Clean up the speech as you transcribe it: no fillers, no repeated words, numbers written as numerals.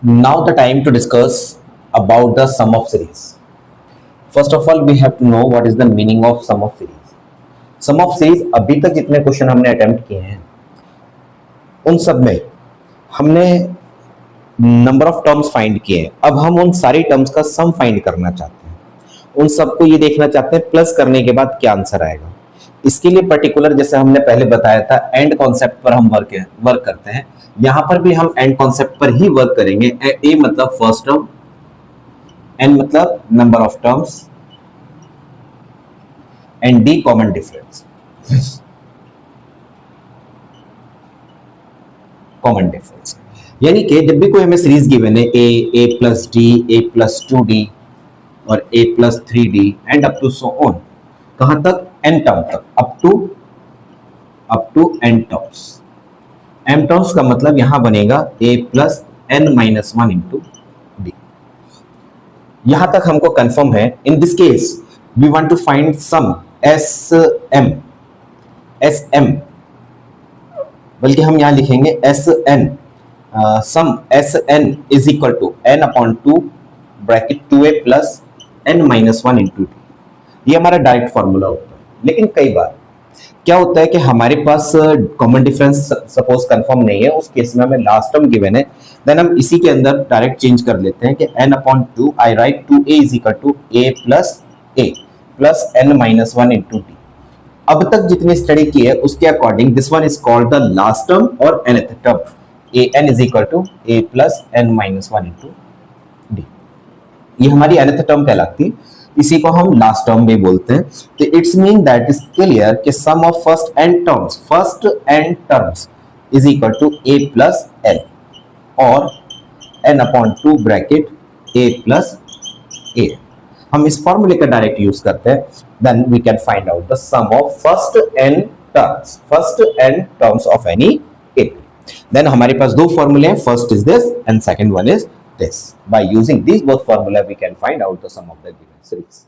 Now the time to discuss about the sum of series. First of all, we have to know what is the meaning of sum of series. Sum of series अभी तक जितने question हमने attempt किए हैं उन सब में हमने नंबर ऑफ टर्म्स फाइंड किए हैं। अब हम उन सारी टर्म्स का सम फाइंड करना चाहते हैं, उन सबको ये देखना चाहते हैं प्लस करने के बाद क्या आंसर आएगा। इसके लिए पर्टिकुलर जैसे हमने पहले बताया था एंड कॉन्सेप्ट पर हम वर्क करते हैं। यहां पर भी हम एंड कॉन्सेप्ट पर ही वर्क करेंगे। ए मतलब फर्स्ट टर्म, एन मतलब number of terms, and d common difference. Common difference यानी कि जब भी कोई हमें सीरीज गिवन है a plus d, a plus 2d और a plus 3d and up to so on, कहां तक? एन टर्म तक, up to n terms. M terms का मतलब यहां बनेगा a plus N minus 1 into d. यहां तक हमको कंफर्म है। In this case we want to find sum S M, बल्कि हम यहां लिखेंगे S N, sum S N is equal to N upon 2 bracket 2a plus N minus 1 into D. ये हमारा डायरेक्ट फॉर्मूला होता है। लेकिन कई बार क्या होता है कि हमारे पास कॉमन डिफरेंस सपोज कंफर्म नहीं है, उस केस में हमें लास्ट टर्म गिवन है, देन हम इसी के अंदर डायरेक्ट चेंज कर लेते हैं कि n upon 2 I write 2a is equal to a plus n minus 1 into D. अब तक जितनी स्टडी की है उसके according this one is called the last term और nth term. an is equal to a plus n minus 1 into D. ये हमारी nth term कहलाती है, इसी को हम लास्ट टर्म भी बोलते हैं। तो it's mean that is clear कि sum of first n terms is equal to a plus n और n upon 2 bracket a plus a। हम इस फॉर्मूले का डायरेक्ट यूज करते हैं, then we can find out the sum of first n terms of any a। Then हमारे पास दो फॉर्मूले हैं, first is this and second one is this. By using these both formula we can find out the sum of the given series.